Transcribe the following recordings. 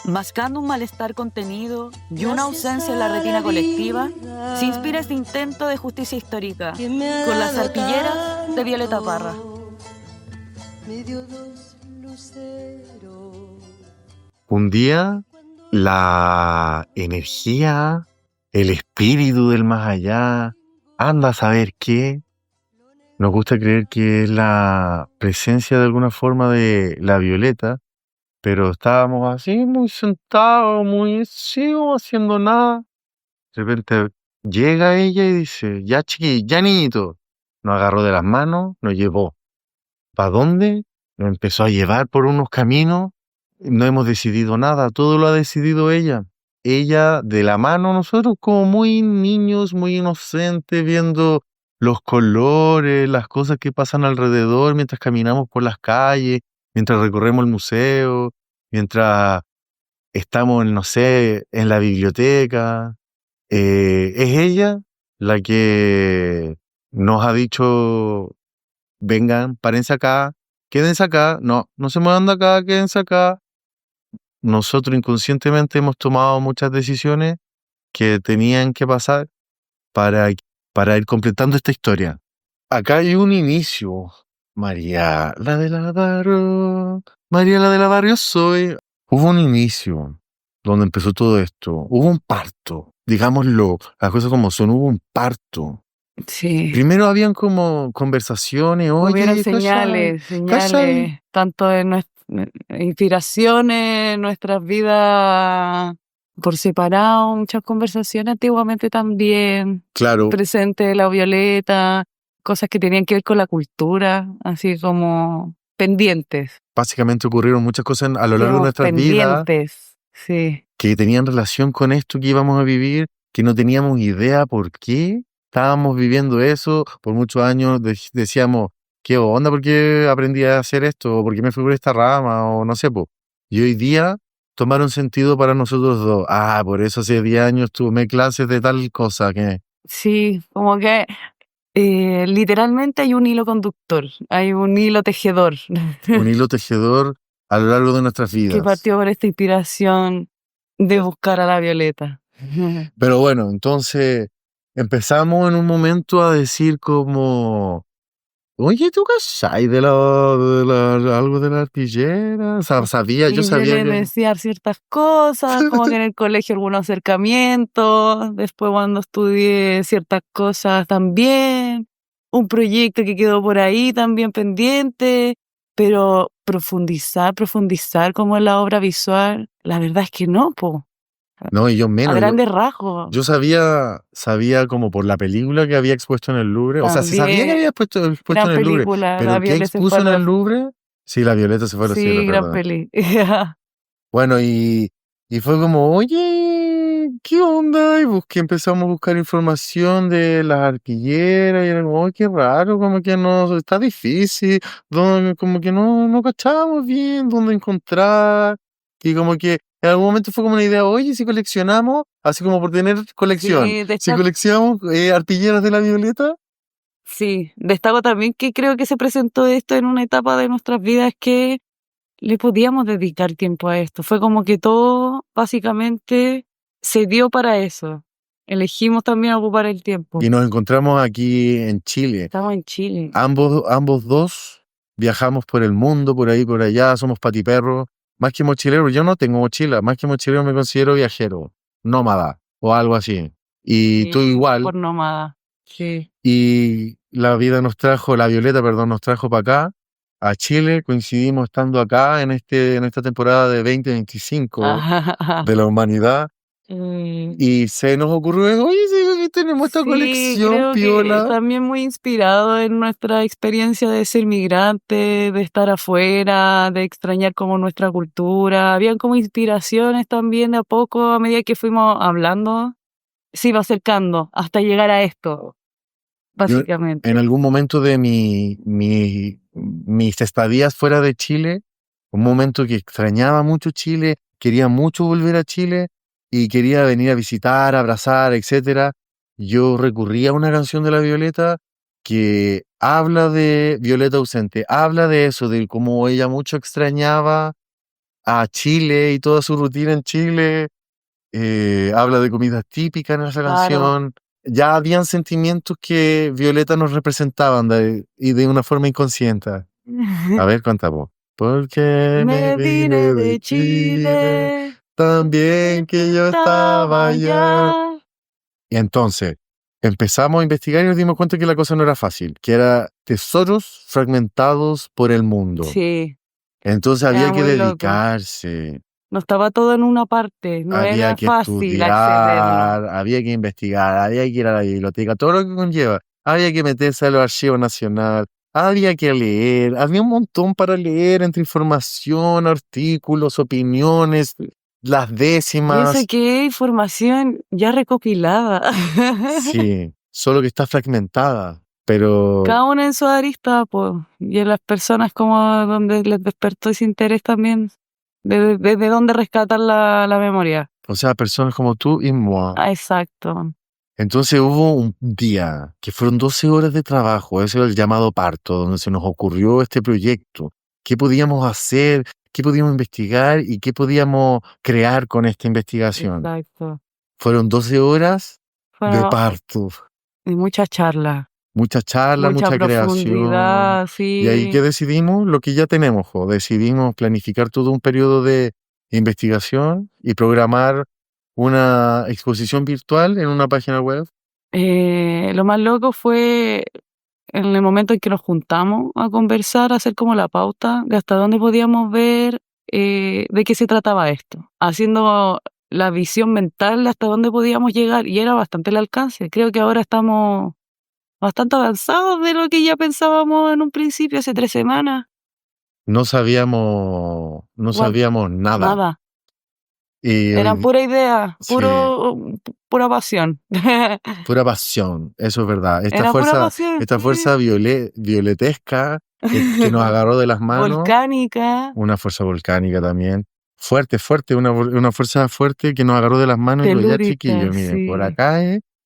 Mascando un malestar contenido y una ausencia en la retina colectiva, se inspira este intento de justicia histórica con Las arpilleras de Violeta Parra. Un día, la energía, el espíritu del más allá, anda a saber qué. Nos gusta creer que es la presencia de alguna forma de la Violeta, pero estábamos así muy sentados, muy así, como haciendo nada. De repente llega ella y dice, ya chiqui, ya niñito. Nos agarró de las manos, nos llevó. ¿Para dónde? Nos empezó a llevar por unos caminos. No hemos decidido nada, todo lo ha decidido ella. Ella de la mano, nosotros como muy niños, muy inocentes, viendo los colores, las cosas que pasan alrededor mientras caminamos por las calles, mientras recorremos el museo, mientras estamos, no sé, en la biblioteca. Es ella la que nos ha dicho, vengan, párense acá, quédense acá, no se muevan de acá, quédense acá. Nosotros inconscientemente hemos tomado muchas decisiones que tenían que pasar para ir completando esta historia. Acá hay un inicio. María, la de la barrio. María, la de la barrio soy. Hubo un inicio donde empezó todo esto. Hubo un parto. Digámoslo, las cosas como son. Hubo un parto. Sí. Primero habían como conversaciones. Hubieron Oye, señales, tanto de nuestras inspiraciones, nuestras vidas por separado, muchas conversaciones antiguamente también. claro, Presente la Violeta, cosas que tenían que ver con la cultura, así como pendientes. básicamente ocurrieron muchas cosas a lo largo de nuestras vidas Pendientes, sí. que tenían relación con esto que íbamos a vivir, que no teníamos idea por qué estábamos viviendo eso. Por muchos años decíamos, ¿qué onda? ¿Por qué aprendí a hacer esto? ¿O por qué me fui por esta rama? O no sé, po. Y hoy día tomaron sentido para nosotros dos. Ah, por eso hace 10 años tomé clases de tal cosa que... Sí, como que literalmente hay un hilo conductor, hay un hilo tejedor Un hilo tejedor a lo largo de nuestras que vidas. partió por esta inspiración de buscar a la Violeta. Pero bueno, entonces empezamos en un momento a decir como, oye, ¿tú cachai de algo de la arpillera? O sea, sabía, Y yo yo sabía le que... decía ciertas cosas, como que en el colegio algunos acercamientos, después cuando estudié ciertas cosas también, un proyecto que quedó por ahí también pendiente, pero profundizar como en la obra visual, la verdad es que no, po, No, y yo a menos, grandes rasgos. yo sabía como por la película que había expuesto en el Louvre, o sea, se sabía que También, había expuesto gran en el Louvre, película, la pero ¿qué Violeta se fue expuso a en el los... Louvre? Sí, la Violeta se fue a los cielos, Sí, gran ¿verdad? peli. Bueno, y fue como, oye, ¿qué onda? Y empezamos a buscar información de las arpilleras y era como, "Ay, qué raro, como que no, está difícil, como que no cachábamos bien dónde encontrar. Y como que en algún momento fue como una idea, oye, si coleccionamos, así como por tener colección, Sí, si coleccionamos arpilleras de la Violeta, sí, destaco también que creo que se presentó esto en una etapa de nuestras vidas que le podíamos dedicar tiempo a esto. Fue como que todo básicamente se dio para eso. Elegimos también ocupar el tiempo. y nos encontramos aquí en Chile. Estamos en Chile. Ambos dos viajamos por el mundo, por ahí, por allá, somos patiperros. Más que mochilero, yo no tengo mochila, más que mochilero me considero viajero, nómada o algo así. Y tú igual. Por nómada. Sí. Y la vida nos trajo, la Violeta, perdón, nos trajo para acá, a Chile. Coincidimos estando acá en esta temporada de 2025 de la humanidad. Y se nos ocurrió, oye, sí, tenemos esta Sí, colección creo que piola. también muy inspirado en nuestra experiencia de ser migrante, de estar afuera, de extrañar como nuestra cultura. Habían como inspiraciones también de a poco, a medida que fuimos hablando, se iba acercando hasta llegar a esto, Yo, básicamente. en algún momento de mis estadías fuera de Chile, un momento que extrañaba mucho Chile, quería mucho volver a Chile y quería venir a visitar, abrazar, etcétera, yo recurrí a una canción de La Violeta que habla de Violeta ausente, habla de eso, de cómo ella mucho extrañaba a Chile y toda su rutina en Chile. Habla de comidas típicas en esa Claro. canción. Ya habían sentimientos que Violeta nos representaban y de una forma inconsciente. A ver, cantamos. Porque me vine de Chile, también que yo estaba allá. Y entonces empezamos a investigar y nos dimos cuenta que la cosa no era fácil, que era tesoros fragmentados por el mundo. Sí, Entonces era había que muy loco. dedicarse, No estaba todo en una parte, no había era que fácil accederlo. estudiar, había que investigar, había que ir a la biblioteca, todo lo que conlleva. Había que meterse a los archivos nacionales, había que leer, había un montón para leer entre información, artículos, opiniones, las Y eso décimas. que es información ya recopilada. Sí, solo que está fragmentada, pero Cada una en su arista, pues. Y en las personas como donde les despertó ese interés también. Desde dónde rescatar la memoria. o sea, personas como tú y moi. Ah, exacto. Entonces hubo un día que fueron 12 horas de trabajo, ese era el llamado parto, donde se nos ocurrió este proyecto. ¿Qué podíamos hacer? ¿Qué podíamos investigar? ¿Y qué podíamos crear con esta investigación? Exacto. Fueron 12 horas de Bueno, parto. y mucha charla. Mucha charla, Mucha mucha creación. profundidad, Y ahí sí. que decidimos lo que ya tenemos, decidimos planificar todo un periodo de investigación y programar una exposición virtual en una página web. Lo más loco fue en el momento en que nos juntamos a conversar, a hacer como la pauta de hasta dónde podíamos ver de qué se trataba esto, haciendo la visión mental de hasta dónde podíamos llegar, y era bastante el alcance. Creo que ahora estamos bastante avanzados de lo que ya pensábamos en un principio, hace 3 semanas. No sabíamos nada. Nada. Y Eran pura idea, sí, pura pasión. pura pasión, eso es verdad. Era pura pasión, Esta sí. fuerza violetesca que nos agarró de las manos, Volcánica, una fuerza volcánica también, fuerte, una fuerza fuerte que nos agarró de las manos y dijo, ya telúrica, chiquillos, miren, sí.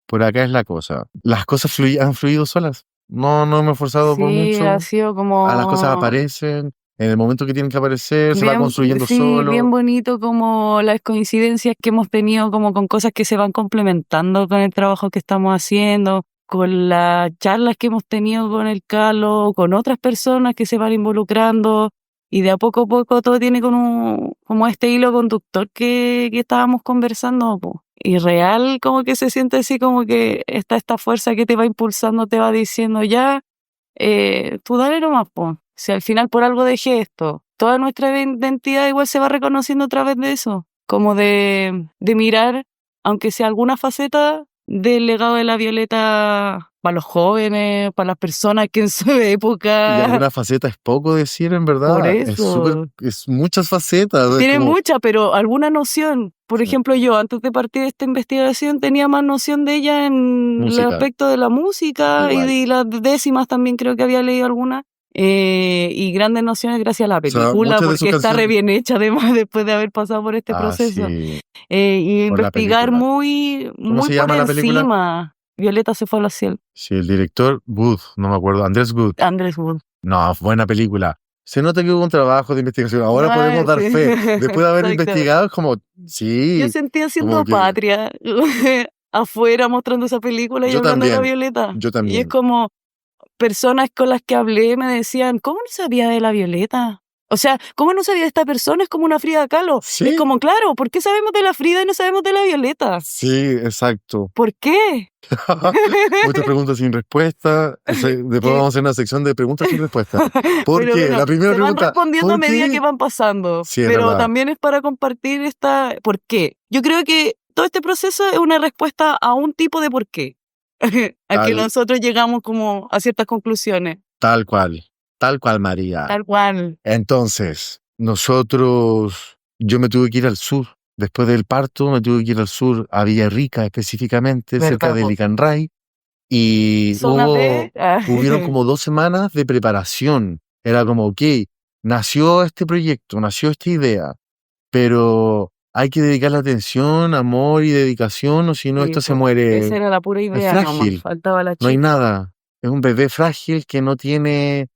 por acá es la cosa. Las cosas han fluido solas. No hemos esforzado por Sí, mucho. ha sido como Las cosas aparecen, en el momento que tienen que aparecer, se va bien, construyendo sí, solo. bien bonito como las coincidencias que hemos tenido como con cosas que se van complementando con el trabajo que estamos haciendo, con las charlas que hemos tenido con el Calo, con otras personas que se van involucrando, y de a poco todo tiene como este hilo conductor que estábamos conversando, po. Y real como que se siente así como que está esta fuerza que te va impulsando, te va diciendo ya, tú dale nomás, po. Si al final por algo dejé esto, toda nuestra identidad igual se va reconociendo a través de eso, como de mirar, aunque sea alguna faceta del legado de la Violeta para los jóvenes, para las personas que en su Y época. alguna faceta es poco decir, en verdad. Por Es es muchas facetas. es Tiene como- mucha, pero alguna noción. Por Sí. ejemplo, yo antes de partir de esta investigación tenía más noción de ella en el Música. aspecto de la música Igual. y de las décimas también creo que había leído alguna. Y grandes nociones gracias a la O sea, película, muchas de porque sus está re canciones. bien hecha además después de haber pasado por este proceso. Sí, Y por la investigar película. muy ¿Cómo se por llama la película? encima. Violeta se fue al cielo. Sí, el director Wood, no me acuerdo, Andrés Wood. Andrés Wood. No, buena película. Se nota que hubo un trabajo de investigación. Ahora Ah, podemos dar sí. fe. Después de haber Exacto. investigado, es como, sí. Yo sentía haciendo como que- patria afuera mostrando esa película y Yo hablando de la también, Violeta. yo Y es también. como personas con las que hablé me decían, ¿cómo no sabía de la Violeta? O sea, ¿cómo no sabía de esta persona? Es como una Frida Kahlo. Sí. Es como, claro, ¿por qué sabemos de la Frida y no sabemos de la Violeta? Sí, exacto. ¿Por qué? Muchas preguntas sin respuesta. Después ¿Qué? vamos a hacer una sección de preguntas sin respuesta. ¿Por Pero qué? bueno, La primera se van pregunta. respondiendo ¿Por a medida qué? que van pasando. Sí, es pero verdad. también es para compartir esta ¿por qué? Yo creo que todo este proceso es una respuesta a un tipo de por qué. A que Tal- nosotros llegamos como a ciertas conclusiones. Tal cual, María. Tal cual. Entonces, yo me tuve que ir al sur. Después del parto, me tuve que ir al sur, a Villarrica específicamente, cerca de po. Licanray. Y Zona B. hubieron como 2 semanas de preparación. Era como, ok, nació este proyecto, nació esta idea, pero hay que dedicarle atención, amor y dedicación, o si no, Sí, esto se po. muere. Esa era la pura idea, nomás. frágil. Faltaba la No hay chica. nada. Es un bebé frágil que no tiene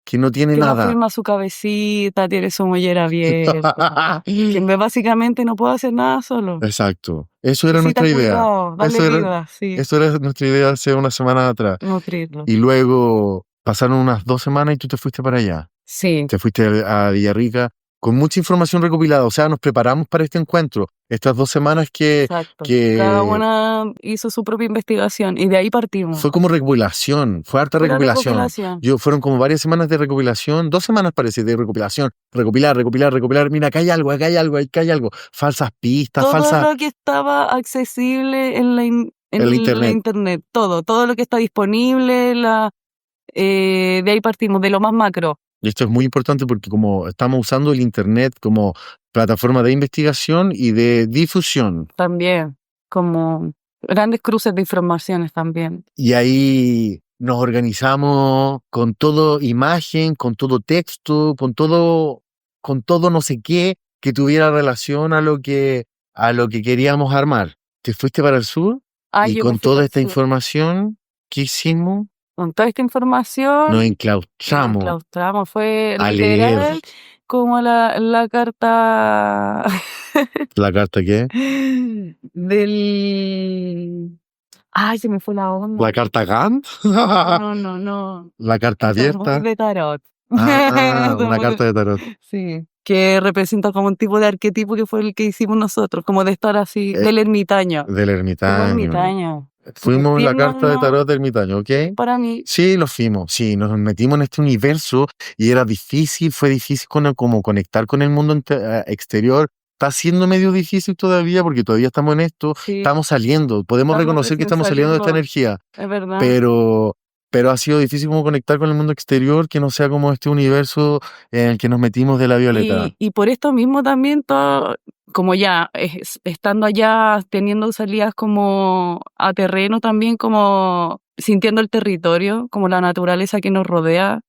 que no tiene Que no nada. firma su cabecita, tiene su mollera abierta. Que básicamente no puede hacer nada solo. Exacto. Eso era Necesita nuestra idea. cuidado, darle Eso era, vida, sí. eso era nuestra idea hace una semana atrás. Nutrirlo. Y luego pasaron unas 2 semanas y tú te fuiste para allá. Sí. Te fuiste a Villarrica con mucha información recopilada. O sea, nos preparamos para este encuentro. Estas 2 semanas Exacto. Cada una hizo su propia investigación y de ahí partimos. fue como recopilación, fue harta Fue la recopilación. Fueron como varias semanas de recopilación, 2 semanas parece de recopilación, recopilar. Mira, acá hay algo. Falsas pistas, Todo lo que estaba accesible en la internet. Todo lo que está disponible, de ahí partimos, de lo más macro. Y esto es muy importante porque como estamos usando el internet como plataforma de investigación y de difusión. También, como grandes cruces de informaciones también. Y ahí nos organizamos con todo imagen, con todo texto, con todo no sé qué que tuviera relación a lo que queríamos armar. Te fuiste para el sur y con toda esta información, ¿qué hicimos? Con toda esta información Nos enclaustramos. Fue a literal leer. como la carta ¿La carta qué? Ay, se me fue la onda. ¿La carta Gantt? No. ¿La carta abierta? De tarot. Una carta de tarot. Sí, que representa como un tipo de arquetipo que fue el que hicimos nosotros, como de estar así, del ermitaño. Del ermitaño. Fuimos la carta de tarot del ermitaño, ¿ok? Para mí. Sí, lo fuimos. Sí, nos metimos en este universo y era difícil, fue difícil como conectar con el mundo exterior. Está siendo medio difícil todavía porque todavía estamos en esto, Sí. Estamos saliendo, podemos reconocer que estamos saliendo de esta energía. Es verdad. Pero ha sido difícil como conectar con el mundo exterior, que no sea como este universo en el que nos metimos de la Violeta. Y por esto mismo también, como ya estando allá, teniendo salidas como a terreno también, como sintiendo el territorio, como la naturaleza que nos rodea.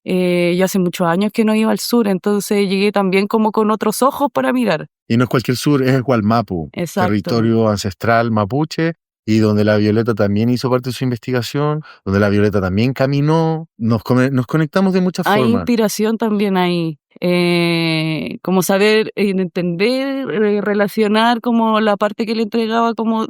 Yo hace muchos años que no iba al sur, entonces llegué también como con otros ojos para mirar. Y no es cualquier sur, es el Gualmapu, territorio ancestral mapuche, y donde la Violeta también hizo parte de su investigación, donde la Violeta también caminó, nos conectamos de muchas formas. Hay inspiración también ahí, como saber entender, relacionar como la parte que le entregaba como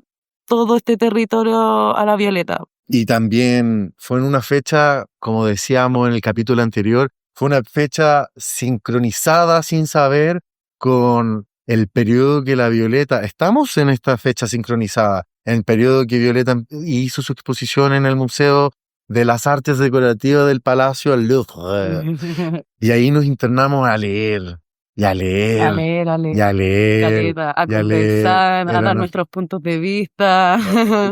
todo este territorio a la Violeta. Y también fue en una fecha, como decíamos en el capítulo anterior, fue una fecha sincronizada sin saber con el periodo que la Violeta, estamos en esta fecha sincronizada, en el periodo que Violeta hizo su exposición en el Museo de las Artes Decorativas del Palacio al Louvre. Y ahí nos internamos a leer. A conversar, a dar nuestros puntos de vista.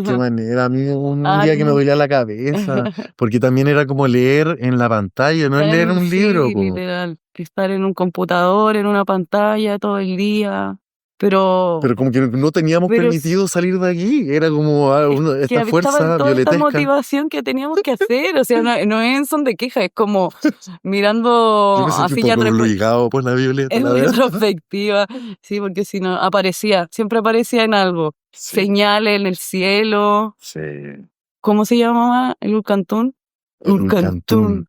Qué manera, a mí un día que me dolía la cabeza, porque también era como leer en la pantalla, no es leer un libro. Sí, literal, estar en un computador, en una pantalla todo el día. Pero como que no teníamos permitido salir de aquí, era como esta fuerza violetesca. Esta motivación que teníamos que hacer, o sea, no es en son de queja, es como mirando Yo me sentí un poco obligado por la Violeta. En retrospectiva, sí, porque si no, siempre aparecía en algo, señales en el cielo. Sí. ¿Cómo se llamaba el Ulcantún? Ulcantún.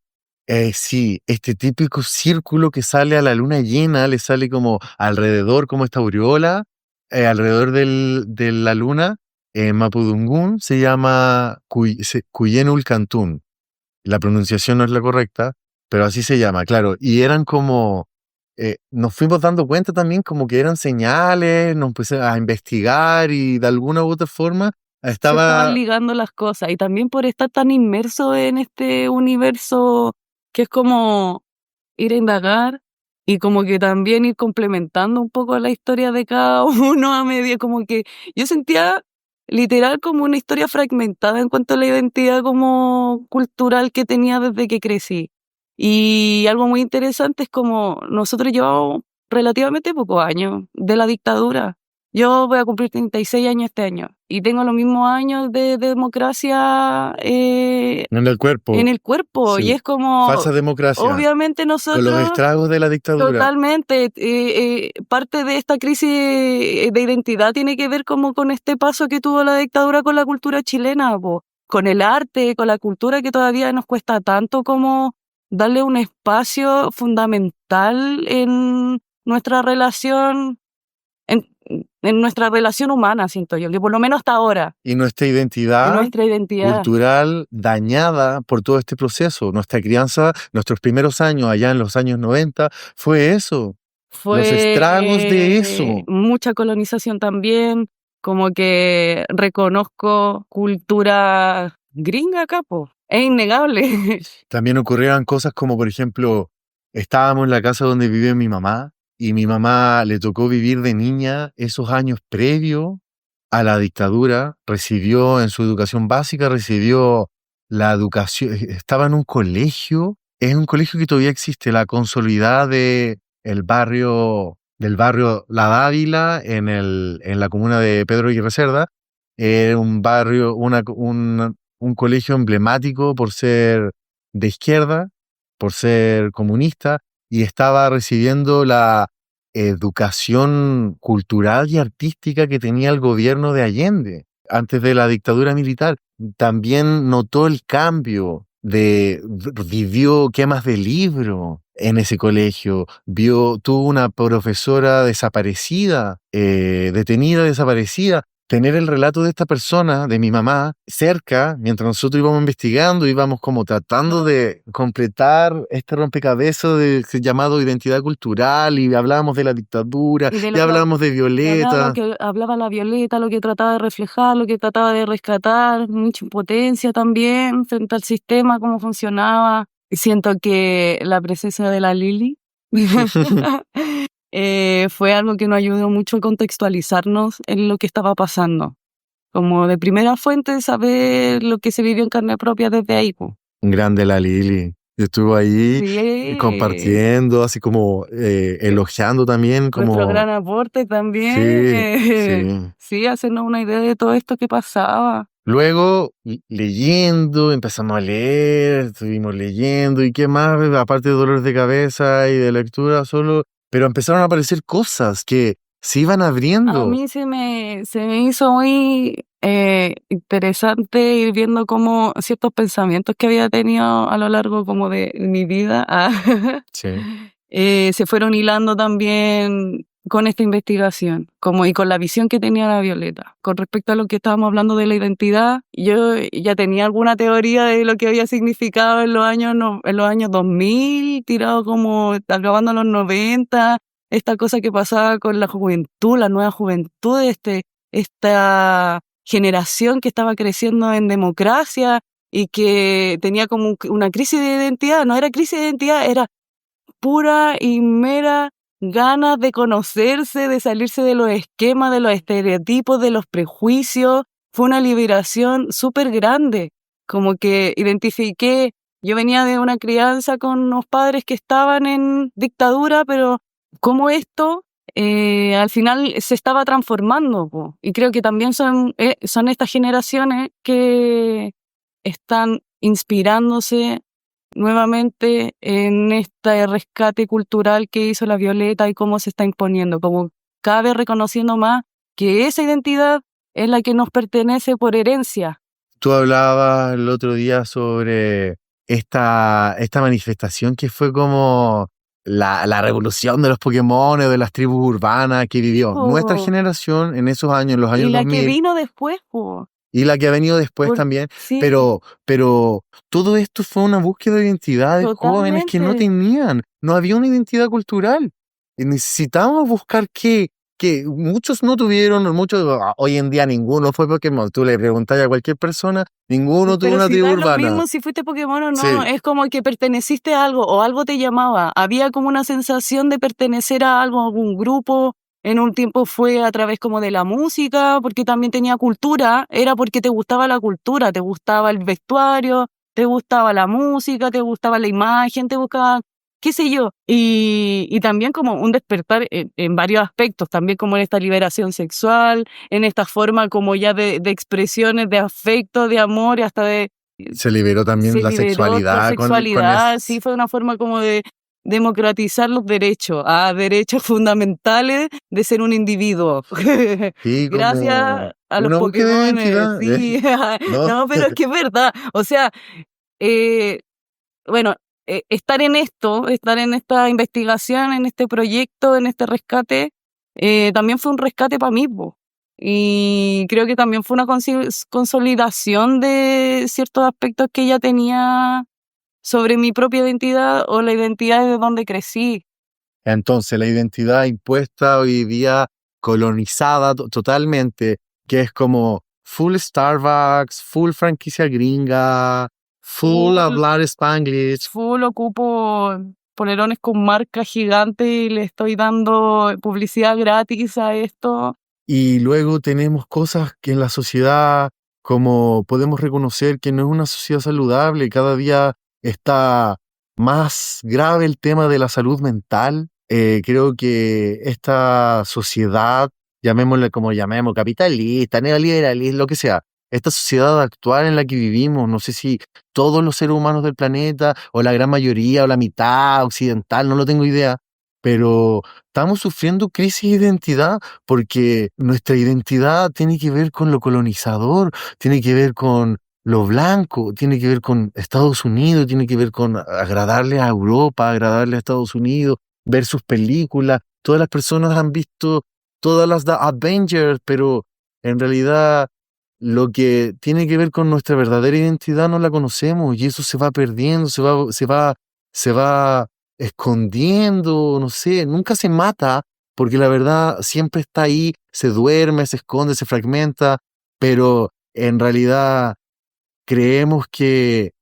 Sí, este típico círculo que sale a la luna llena, le sale como alrededor, como esta aureola, alrededor de la luna, en Mapudungún se llama Cuyen Ulcantún. La pronunciación no es la correcta, pero así se llama, claro. Y eran como, nos fuimos dando cuenta también como que eran señales, nos empecé a investigar y de alguna u otra forma se estaban ligando las cosas. Y también por estar tan inmerso en este universo que es como ir a indagar y como que también ir complementando un poco la historia de cada uno a medida, como que yo sentía literal como una historia fragmentada en cuanto a la identidad como cultural que tenía desde que crecí. Y algo muy interesante es como nosotros llevamos relativamente pocos años de la dictadura. Yo voy a cumplir 36 años este año y tengo los mismos años de democracia en el cuerpo. Sí. Y es como falsa democracia. Obviamente nosotros con los estragos de la dictadura. Totalmente. Parte de esta crisis de identidad tiene que ver como con este paso que tuvo la dictadura con la cultura chilena, con el arte, con la cultura que todavía nos cuesta tanto como darle un espacio fundamental en nuestra relación, en nuestra relación humana, siento yo, que por lo menos hasta ahora, Y nuestra en identidad nuestra identidad. cultural dañada por todo este proceso. Nuestra crianza, nuestros primeros años, allá en los años 90, fue eso. Los estragos de eso. Fue mucha colonización también, como que reconozco cultura gringa acá, po. Es innegable. También ocurrieron cosas como, por ejemplo, estábamos en la casa donde vive mi mamá y mi mamá le tocó vivir de niña esos años previos a la dictadura. Recibió en su educación básica, recibió la educación, estaba en un colegio, es un colegio que todavía existe, la Consolidada del barrio La Dávila en la comuna de Pedro Aguirre Cerda. Era un barrio, un colegio emblemático por ser de izquierda, por ser comunista, y estaba recibiendo la educación cultural y artística que tenía el gobierno de Allende antes de la dictadura militar. También notó el cambio vivió quemas de libro en ese colegio, tuvo una profesora desaparecida, detenida, desaparecida. Tener el relato de esta persona, de mi mamá, cerca, mientras nosotros íbamos investigando, íbamos como tratando de completar este rompecabezas llamado identidad cultural, y hablábamos de la dictadura, y hablábamos de Violeta. Hablaba la Violeta, lo que trataba de reflejar, lo que trataba de rescatar, mucha impotencia también frente al sistema, cómo funcionaba. Y siento que la presencia de la Lili fue algo que nos ayudó mucho a contextualizarnos en lo que estaba pasando. Como de primera fuente, saber lo que se vivió en carne propia desde ahí. Grande la Lili. Estuvo ahí compartiendo, así como elogiando también. Nuestro gran aporte también. Sí, hacernos una idea de todo esto que pasaba. Luego, leyendo, empezamos a leer, estuvimos leyendo, y qué más, aparte de dolores de cabeza y de lectura solo, pero empezaron a aparecer cosas que se iban abriendo. A mí se me hizo muy interesante ir viendo cómo ciertos pensamientos que había tenido a lo largo como de mi vida se fueron hilando también con esta investigación, y con la visión que tenía la Violeta. Con respecto a lo que estábamos hablando de la identidad, yo ya tenía alguna teoría de lo que había significado en los años 2000, tirado como acabando los 90, esta cosa que pasaba con la juventud, la nueva juventud, esta generación que estaba creciendo en democracia y que tenía como una crisis de identidad. No era crisis de identidad, era pura y mera ganas de conocerse, de salirse de los esquemas, de los estereotipos, de los prejuicios. Fue una liberación súper grande. Como que identifiqué, yo venía de una crianza con unos padres que estaban en dictadura, pero como esto al final se estaba transformando, po. Y creo que también son estas generaciones que están inspirándose nuevamente en este rescate cultural que hizo la Violeta y cómo se está imponiendo, como cada vez reconociendo más que esa identidad es la que nos pertenece por herencia. Tú hablabas el otro día sobre esta manifestación que fue como la revolución de los Pokémon, de las tribus urbanas que vivió nuestra generación en esos años, en los años 2000. Y la que vino después, po. Y la que ha venido después también, sí. pero todo esto fue una búsqueda de identidad de jóvenes que no había una identidad cultural. Y necesitábamos buscar que muchos no tuvieron, hoy en día ninguno fue Pokémon. Tú le preguntas a cualquier persona, ninguno tuvo una tribu urbana. Lo mismo si fuiste Pokémon o no, sí. Es como que perteneciste a algo o algo te llamaba. Había como una sensación de pertenecer a algo, a algún grupo. En un tiempo fue a través como de la música, porque también tenía cultura, era porque te gustaba la cultura, te gustaba el vestuario, te gustaba la música, te gustaba la imagen, te buscaba, qué sé yo. Y también como un despertar en varios aspectos, también como en esta liberación sexual, en esta forma como ya de expresiones de afecto, de amor, y hasta de... Se liberó también la sexualidad. Sí, fue una forma como de democratizar los derechos, derechos fundamentales de ser un individuo. Sí, gracias a los Pokémon. Sí. No, pero es que es verdad. O sea, bueno, estar en esta investigación, en este proyecto, en este rescate, también fue un rescate para mí, po. Y creo que también fue una consolidación de ciertos aspectos que ella tenía sobre mi propia identidad o la identidad de donde crecí. Entonces, la identidad impuesta hoy día, colonizada totalmente, que es como full Starbucks, full franquicia gringa, full hablar Spanglish. Full ocupo polerones con marcas gigantes y le estoy dando publicidad gratis a esto. Y luego tenemos cosas que en la sociedad, como podemos reconocer que no es una sociedad saludable, cada día está más grave el tema de la salud mental. Creo que esta sociedad, llamémosle como llamemos, capitalista, neoliberalista, lo que sea, esta sociedad actual en la que vivimos, no sé si todos los seres humanos del planeta, o la gran mayoría, o la mitad occidental, no lo tengo idea, pero estamos sufriendo crisis de identidad porque nuestra identidad tiene que ver con lo colonizador, tiene que ver con lo blanco, tiene que ver con Estados Unidos, tiene que ver con agradarle a Europa, agradarle a Estados Unidos, ver sus películas. Todas las personas han visto todas las The Avengers, pero en realidad lo que tiene que ver con nuestra verdadera identidad no la conocemos y eso se va perdiendo, se va escondiendo, no sé, nunca se mata, porque la verdad siempre está ahí, se duerme, se esconde, se fragmenta, pero en realidad creemos que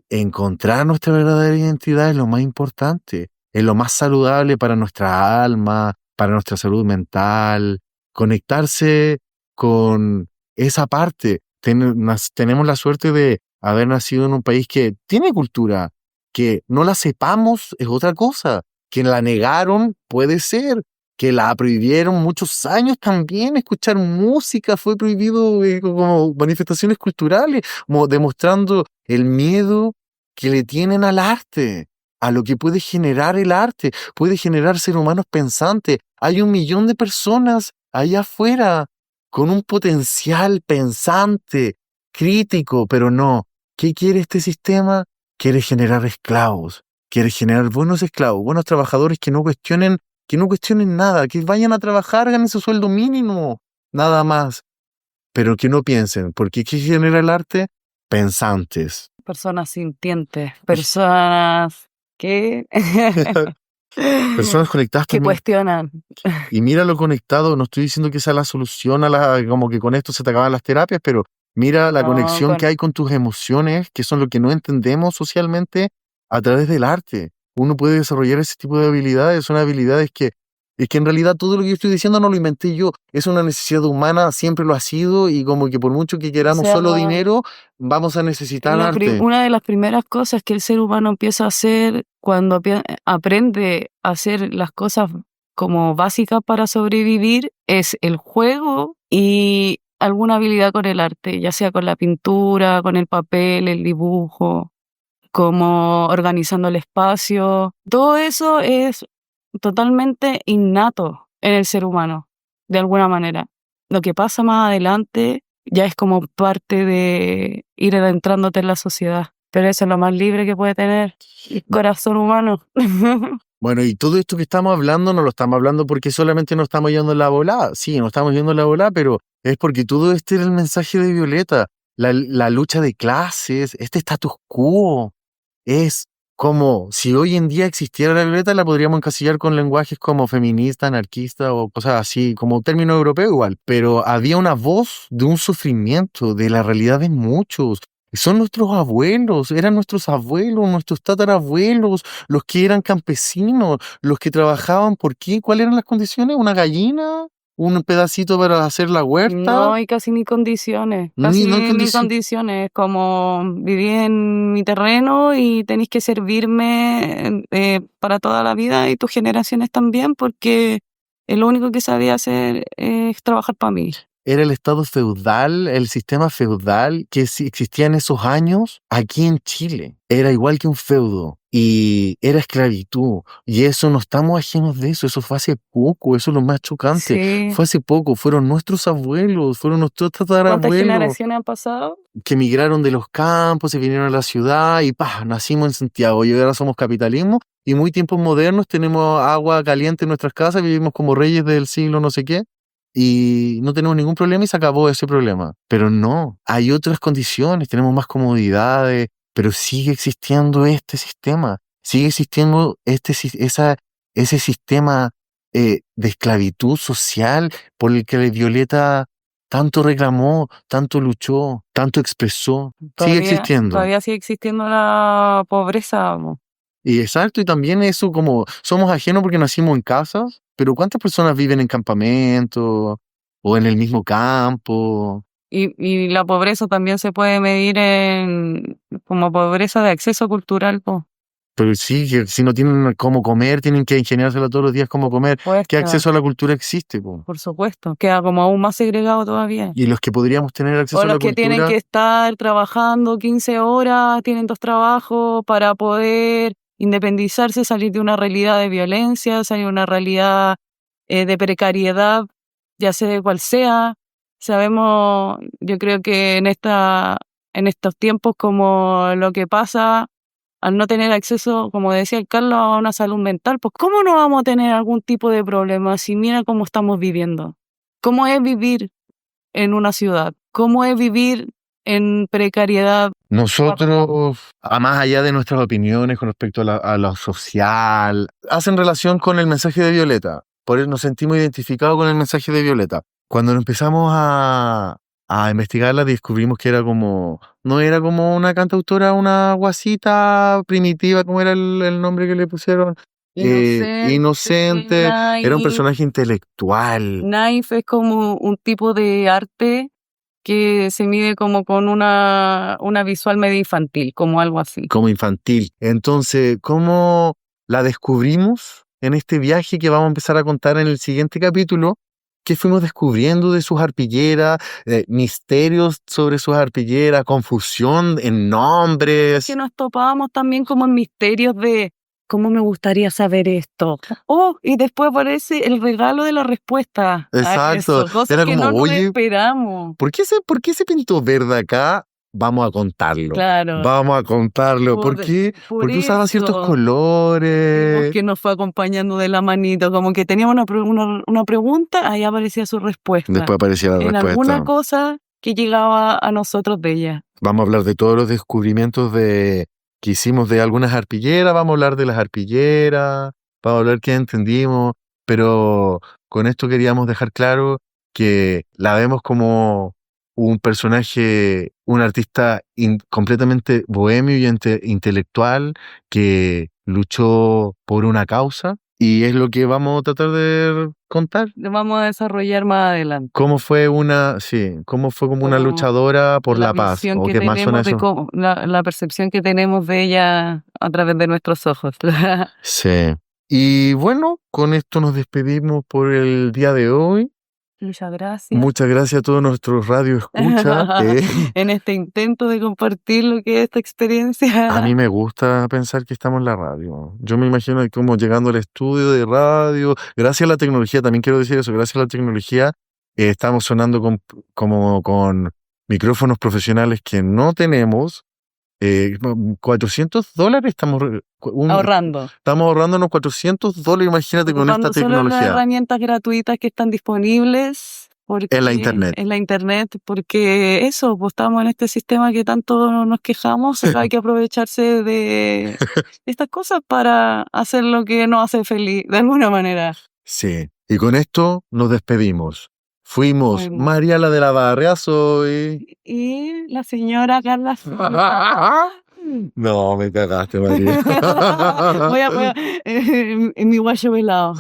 encontrar nuestra verdadera identidad es lo más importante, es lo más saludable para nuestra alma, para nuestra salud mental, conectarse con esa parte. Tenemos la suerte de haber nacido en un país que tiene cultura. Que no la sepamos es otra cosa. Que la negaron puede ser. Que la prohibieron muchos años también. Escuchar música fue prohibido como manifestaciones culturales, como demostrando el miedo que le tienen al arte, a lo que puede generar el arte. Puede generar seres humanos pensantes. Hay 1 millón de personas allá afuera con un potencial pensante, crítico, pero no. ¿Qué quiere este sistema? Quiere generar esclavos, quiere generar buenos esclavos, buenos trabajadores que no cuestionen nada, que vayan a trabajar, ganen su sueldo mínimo, nada más, pero que no piensen, porque ¿qué genera el arte? Pensantes. Personas sintientes, personas que Personas conectadas que también. cuestionan. Y míralo conectado, no estoy diciendo que sea la solución como que con esto se te acaban las terapias, pero mira la conexión que hay con tus emociones, que son lo que no entendemos socialmente a través del arte. Uno puede desarrollar ese tipo de habilidades, son habilidades es que en realidad todo lo que yo estoy diciendo no lo inventé yo, es una necesidad humana, siempre lo ha sido, y como que por mucho que queramos solo dinero, vamos a necesitar arte. Una de las primeras cosas que el ser humano empieza a hacer cuando aprende a hacer las cosas como básicas para sobrevivir es el juego y alguna habilidad con el arte, ya sea con la pintura, con el papel, el dibujo, como organizando el espacio. Todo eso es totalmente innato en el ser humano, de alguna manera. Lo que pasa más adelante ya es como parte de ir adentrándote en la sociedad. Pero eso es lo más libre que puede tener el corazón humano. Bueno, y todo esto que estamos hablando no lo estamos hablando porque solamente nos estamos yendo en la volada. Sí, nos estamos yendo en la volada, pero es porque todo este era el mensaje de Violeta. La lucha de clases, este status quo, es como si hoy en día existiera la Violeta, la podríamos encasillar con lenguajes como feminista, anarquista o cosas así, como término europeo igual. Pero había una voz de un sufrimiento, de la realidad de muchos. Son nuestros abuelos, eran nuestros abuelos, nuestros tatarabuelos, los que eran campesinos, los que trabajaban. ¿Por qué? ¿Cuáles eran las condiciones? ¿Una gallina? ¿Un pedacito para hacer la huerta? No hay casi ni condiciones, casi ni condiciones, como viví en mi terreno y tenéis que servirme para toda la vida y tus generaciones también, porque lo único que sabía hacer es trabajar para mí. era el estado feudal, el sistema feudal que existía en esos años aquí en Chile. Era igual que un feudo y era esclavitud. Y eso no estamos ajenos de eso. Eso fue hace poco. Eso es lo más chocante. Sí. Fue hace poco. Fueron nuestros abuelos, fueron nuestros ¿Cuántas tatarabuelos generaciones han pasado? que emigraron de los campos, se vinieron a la ciudad y nacimos en Santiago y ahora somos capitalismo y muy tiempos modernos, tenemos agua caliente en nuestras casas, vivimos como reyes del siglo no sé qué y no tenemos ningún problema y se acabó ese problema. Pero no, hay otras condiciones, tenemos más comodidades, pero sigue existiendo este sistema, sigue existiendo ese sistema de esclavitud social por el que Violeta tanto reclamó, tanto luchó, tanto expresó. Sigue existiendo. Todavía sigue existiendo la pobreza. Y exacto, y también eso como somos ajenos porque nacimos en casas, pero ¿cuántas personas viven en campamentos o en el mismo campo? Y la pobreza también se puede medir como pobreza de acceso cultural, po. Pero sí, que si no tienen cómo comer, tienen que ingeniárselo todos los días cómo comer. Pues, ¿Qué acceso a la cultura existe, po? Por supuesto, queda como aún más segregado todavía. Y los que podríamos tener acceso O a la los que cultura... tienen que estar trabajando 15 horas, tienen 2 trabajos para poder independizarse, salir de una realidad de violencia, salir de una realidad de precariedad, ya sea cual sea. Sabemos, yo creo que en estos tiempos como lo que pasa, al no tener acceso, como decía el Carlos, a una salud mental, pues ¿cómo no vamos a tener algún tipo de problema si mira cómo estamos viviendo? ¿Cómo es vivir en una ciudad? ¿Cómo es vivir en precariedad? Nosotros, más allá de nuestras opiniones con respecto a lo social, hacen relación con el mensaje de Violeta. Por eso nos sentimos identificados con el mensaje de Violeta. Cuando empezamos a investigarla, descubrimos que no era como una cantautora, una guasita primitiva, como era el nombre que le pusieron. Inocente, era un personaje intelectual. Naif es como un tipo de arte que se mide como con una visual medio infantil, como algo así. Como infantil. Entonces, ¿cómo la descubrimos en este viaje que vamos a empezar a contar en el siguiente capítulo? ¿Qué fuimos descubriendo de sus arpilleras? Misterios sobre sus arpilleras, confusión en nombres. Que nos topábamos también como en misterios de ¿cómo me gustaría saber esto? Y después aparece el regalo de la respuesta. Exacto. Cosas era que como, no oye, nos esperamos. ¿por qué se pintó verde acá? Vamos a contarlo. Claro. Vamos a contarlo. ¿Por qué? Porque usaba ciertos colores. Porque nos fue acompañando de la manito. Como que teníamos una pregunta, ahí aparecía su respuesta. Después aparecía la respuesta. En alguna cosa que llegaba a nosotros de ella. Vamos a hablar de todos los descubrimientos que hicimos de algunas arpilleras. Vamos a hablar de las arpilleras. Vamos a hablar qué entendimos. Pero con esto queríamos dejar claro que la vemos como un personaje, un artista completamente bohemio y intelectual que luchó por una causa y es lo que vamos a tratar de contar. Vamos a desarrollar más adelante. ¿Cómo fue como una luchadora por la paz? ¿O qué más suena eso? La percepción que tenemos de ella a través de nuestros ojos. Sí. Y bueno, con esto nos despedimos por el día de hoy. Muchas gracias. Muchas gracias a todos nuestros radio escucha. En este intento de compartir lo que es esta experiencia. A mí me gusta pensar que estamos en la radio. Yo me imagino como llegando al estudio de radio. Gracias a la tecnología, también quiero decir eso, gracias a la tecnología estamos sonando con micrófonos profesionales que no tenemos. $400 estamos ahorrando. Estamos ahorrándonos $400, imagínate, con esta tecnología. Solo las herramientas gratuitas que están disponibles en la internet. En la internet, porque eso, pues estamos en este sistema que tanto nos quejamos, hay que aprovecharse de estas cosas para hacer lo que nos hace feliz, de alguna manera. Sí, y con esto nos despedimos. Fuimos Mariala de la Barria, soy... Y la señora Carla. No, me cagaste, María. voy a en mi guayo velado.